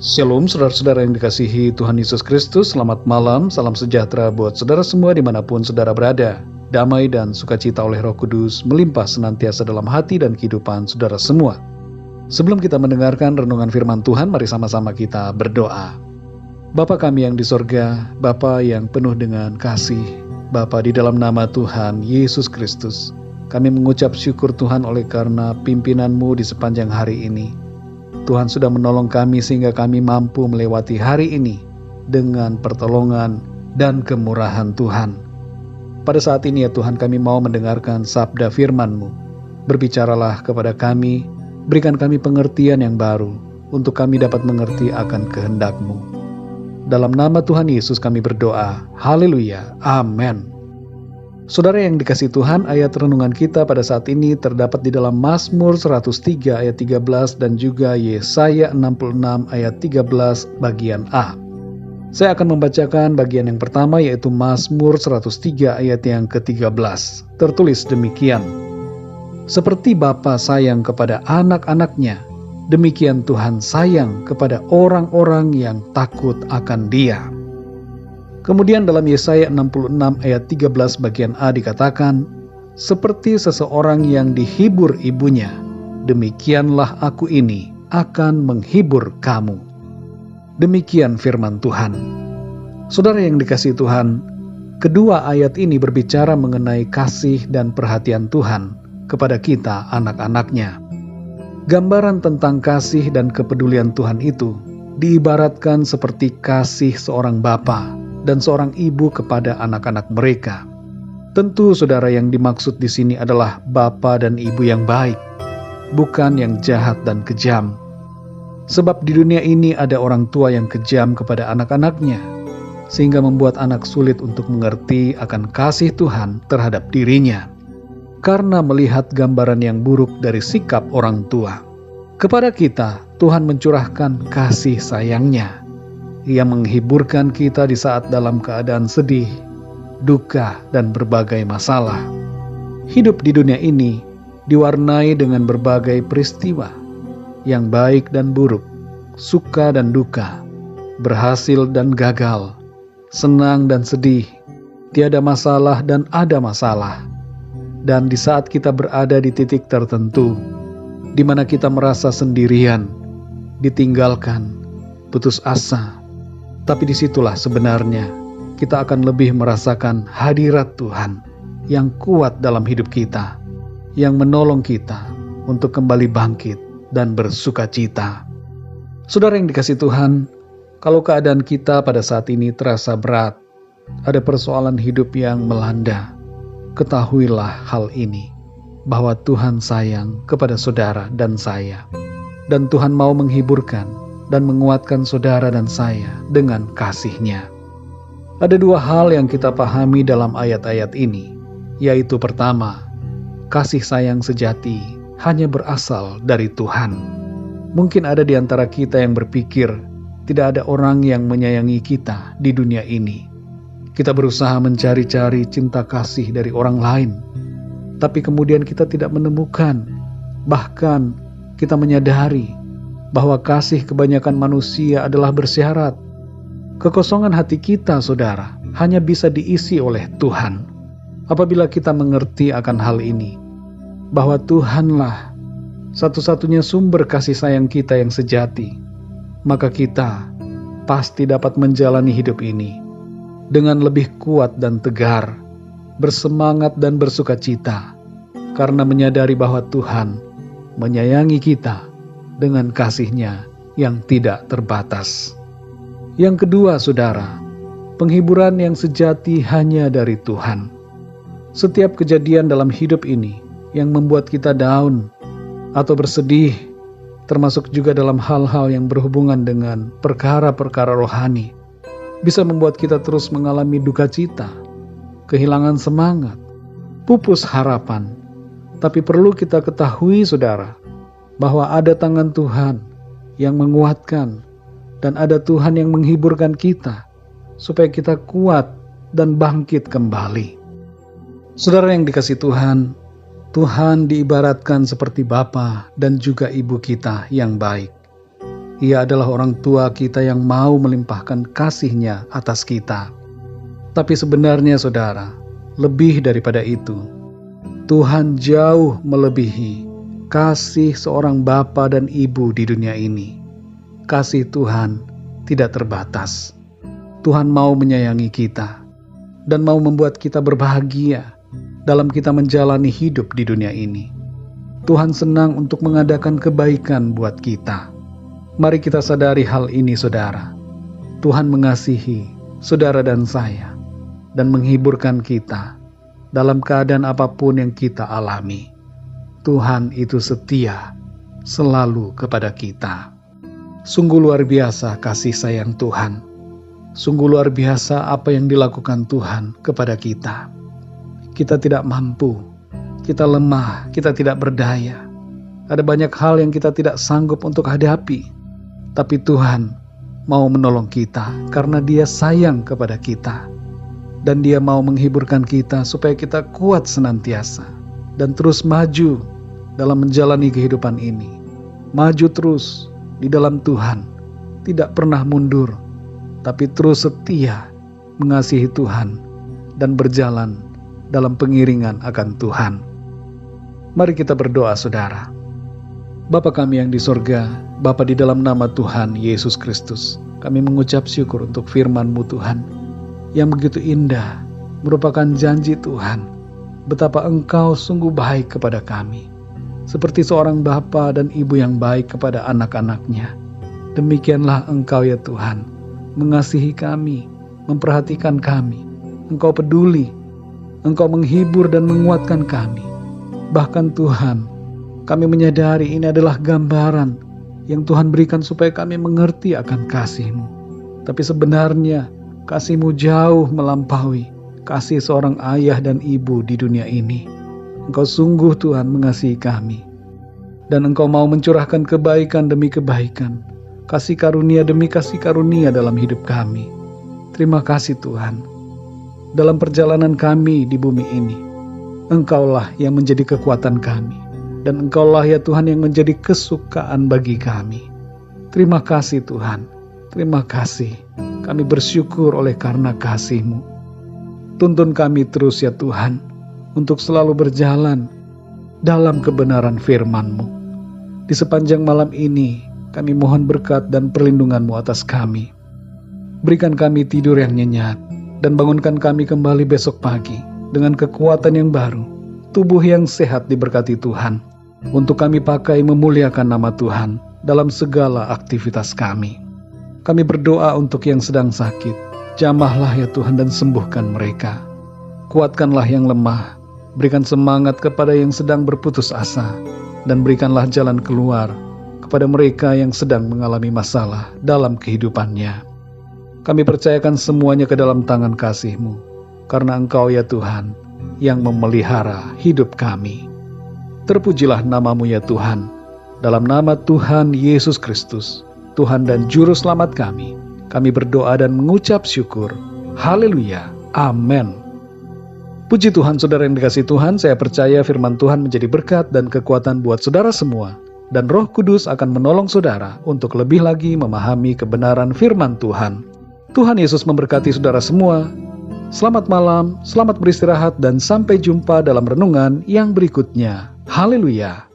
Shalom saudara-saudara yang dikasihi Tuhan Yesus Kristus. Selamat malam, salam sejahtera buat saudara semua dimanapun saudara berada. Damai dan sukacita oleh Roh Kudus melimpah senantiasa dalam hati dan kehidupan saudara semua. Sebelum kita mendengarkan renungan firman Tuhan, mari sama-sama kita berdoa. Bapa kami yang di sorga, Bapa yang penuh dengan kasih, Bapa di dalam nama Tuhan Yesus Kristus, kami mengucap syukur Tuhan oleh karena pimpinan-Mu di sepanjang hari ini. Tuhan sudah menolong kami sehingga kami mampu melewati hari ini dengan pertolongan dan kemurahan Tuhan. Pada saat ini ya Tuhan, kami mau mendengarkan sabda firman-Mu. Berbicaralah kepada kami, berikan kami pengertian yang baru untuk kami dapat mengerti akan kehendak-Mu. Dalam nama Tuhan Yesus kami berdoa. Haleluya. Amin. Saudara yang dikasihi Tuhan, ayat renungan kita pada saat ini terdapat di dalam Mazmur 103 ayat 13 dan juga Yesaya 66 ayat 13 bagian A. Saya akan membacakan bagian yang pertama, yaitu Mazmur 103 ayat yang ke-13. Tertulis demikian: Seperti Bapa sayang kepada anak-anaknya, demikian Tuhan sayang kepada orang-orang yang takut akan Dia. Kemudian dalam Yesaya 66 ayat 13 bagian A dikatakan, seperti seseorang yang dihibur ibunya, demikianlah aku ini akan menghibur kamu. Demikian firman Tuhan. Saudara yang dikasihi Tuhan, kedua ayat ini berbicara mengenai kasih dan perhatian Tuhan kepada kita anak-anaknya. Gambaran tentang kasih dan kepedulian Tuhan itu diibaratkan seperti kasih seorang bapa dan seorang ibu kepada anak-anak mereka. Tentu saudara, yang dimaksud di sini adalah bapa dan ibu yang baik, bukan yang jahat dan kejam. Sebab di dunia ini ada orang tua yang kejam kepada anak-anaknya, sehingga membuat anak sulit untuk mengerti akan kasih Tuhan terhadap dirinya, karena melihat gambaran yang buruk dari sikap orang tua. Kepada kita, Tuhan mencurahkan kasih sayang-Nya. Ia menghiburkan kita di saat dalam keadaan sedih, duka, dan berbagai masalah. Hidup di dunia ini diwarnai dengan berbagai peristiwa, yang baik dan buruk, suka dan duka, berhasil dan gagal, senang dan sedih, tiada masalah dan ada masalah. Dan di saat kita berada di titik tertentu, di mana kita merasa sendirian, ditinggalkan, putus asa, tapi disitulah sebenarnya kita akan lebih merasakan hadirat Tuhan yang kuat dalam hidup kita, yang menolong kita untuk kembali bangkit dan bersuka cita. Saudara yang dikasihi Tuhan, kalau keadaan kita pada saat ini terasa berat, ada persoalan hidup yang melanda, ketahuilah hal ini, bahwa Tuhan sayang kepada saudara dan saya, dan Tuhan mau menghiburkan dan menguatkan saudara dan saya dengan kasih-Nya. Ada dua hal yang kita pahami dalam ayat-ayat ini, yaitu pertama, kasih sayang sejati hanya berasal dari Tuhan. Mungkin ada di antara kita yang berpikir, tidak ada orang yang menyayangi kita di dunia ini. Kita berusaha mencari-cari cinta kasih dari orang lain, tapi kemudian kita tidak menemukan. Bahkan kita menyadari bahwa kasih kebanyakan manusia adalah bersyarat. Kekosongan hati kita, saudara, hanya bisa diisi oleh Tuhan. Apabila kita mengerti akan hal ini, bahwa Tuhanlah satu-satunya sumber kasih sayang kita yang sejati, maka kita pasti dapat menjalani hidup ini dengan lebih kuat dan tegar, bersemangat dan bersuka cita, karena menyadari bahwa Tuhan menyayangi kita dengan kasih-Nya yang tidak terbatas. Yang kedua, saudara, penghiburan yang sejati hanya dari Tuhan. Setiap kejadian dalam hidup ini yang membuat kita down atau bersedih, termasuk juga dalam hal-hal yang berhubungan dengan perkara-perkara rohani, bisa membuat kita terus mengalami duka cita, kehilangan semangat, pupus harapan. Tapi perlu kita ketahui, saudara, bahwa ada tangan Tuhan yang menguatkan dan ada Tuhan yang menghiburkan kita supaya kita kuat dan bangkit kembali. Saudara yang dikasihi Tuhan, Tuhan diibaratkan seperti Bapa dan juga Ibu kita yang baik. Ia adalah orang tua kita yang mau melimpahkan kasih-Nya atas kita. Tapi sebenarnya saudara, lebih daripada itu, Tuhan jauh melebihi kasih seorang bapa dan ibu di dunia ini. Kasih Tuhan tidak terbatas. Tuhan mau menyayangi kita dan mau membuat kita berbahagia dalam kita menjalani hidup di dunia ini. Tuhan senang untuk mengadakan kebaikan buat kita. Mari kita sadari hal ini, saudara. Tuhan mengasihi saudara dan saya dan menghiburkan kita dalam keadaan apapun yang kita alami. Tuhan itu setia selalu kepada kita. Sungguh luar biasa kasih sayang Tuhan. Sungguh luar biasa apa yang dilakukan Tuhan kepada kita. Kita tidak mampu, kita lemah, kita tidak berdaya. Ada banyak hal yang kita tidak sanggup untuk hadapi. Tapi Tuhan mau menolong kita karena Dia sayang kepada kita. Dan Dia mau menghiburkan kita supaya kita kuat senantiasa dan terus maju dalam menjalani kehidupan ini. Maju terus di dalam Tuhan, tidak pernah mundur, tapi terus setia mengasihi Tuhan dan berjalan dalam pengiringan akan Tuhan. Mari kita berdoa, saudara. Bapa kami yang di sorga, Bapa, di dalam nama Tuhan Yesus Kristus, kami mengucap syukur untuk firman-Mu Tuhan, yang begitu indah, merupakan janji Tuhan, betapa Engkau sungguh baik kepada kami. Seperti seorang bapa dan ibu yang baik kepada anak-anaknya, demikianlah Engkau ya Tuhan, mengasihi kami, memperhatikan kami. Engkau peduli, Engkau menghibur dan menguatkan kami. Bahkan Tuhan, kami menyadari ini adalah gambaran yang Tuhan berikan supaya kami mengerti akan kasih-Mu. Tapi sebenarnya kasih-Mu jauh melampaui kasih seorang ayah dan ibu di dunia ini. Engkau sungguh Tuhan mengasihi kami. Dan Engkau mau mencurahkan kebaikan demi kebaikan, kasih karunia demi kasih karunia dalam hidup kami. Terima kasih Tuhan. Dalam perjalanan kami di bumi ini, Engkaulah yang menjadi kekuatan kami. Dan Engkaulah ya Tuhan yang menjadi kesukaan bagi kami. Terima kasih Tuhan. Terima kasih. Kami bersyukur oleh karena kasih-Mu. Tuntun kami terus ya Tuhan, untuk selalu berjalan dalam kebenaran firman-Mu. Di sepanjang malam ini, kami mohon berkat dan perlindungan-Mu atas kami. Berikan kami tidur yang nyenyak, dan bangunkan kami kembali besok pagi dengan kekuatan yang baru, tubuh yang sehat diberkati Tuhan, untuk kami pakai memuliakan nama Tuhan dalam segala aktivitas kami. Kami berdoa untuk yang sedang sakit, jamahlah ya Tuhan dan sembuhkan mereka. Kuatkanlah yang lemah, berikan semangat kepada yang sedang berputus asa, dan berikanlah jalan keluar kepada mereka yang sedang mengalami masalah dalam kehidupannya. Kami percayakan semuanya ke dalam tangan kasih-Mu, karena Engkau ya Tuhan yang memelihara hidup kami. Terpujilah nama-Mu ya Tuhan, dalam nama Tuhan Yesus Kristus, Tuhan dan Juru Selamat kami berdoa dan mengucap syukur. Haleluya, amin. Puji Tuhan, saudara yang dikasihi Tuhan, saya percaya firman Tuhan menjadi berkat dan kekuatan buat saudara semua, dan Roh Kudus akan menolong saudara untuk lebih lagi memahami kebenaran firman Tuhan. Tuhan Yesus memberkati saudara semua. Selamat malam, selamat beristirahat, dan sampai jumpa dalam renungan yang berikutnya. Haleluya.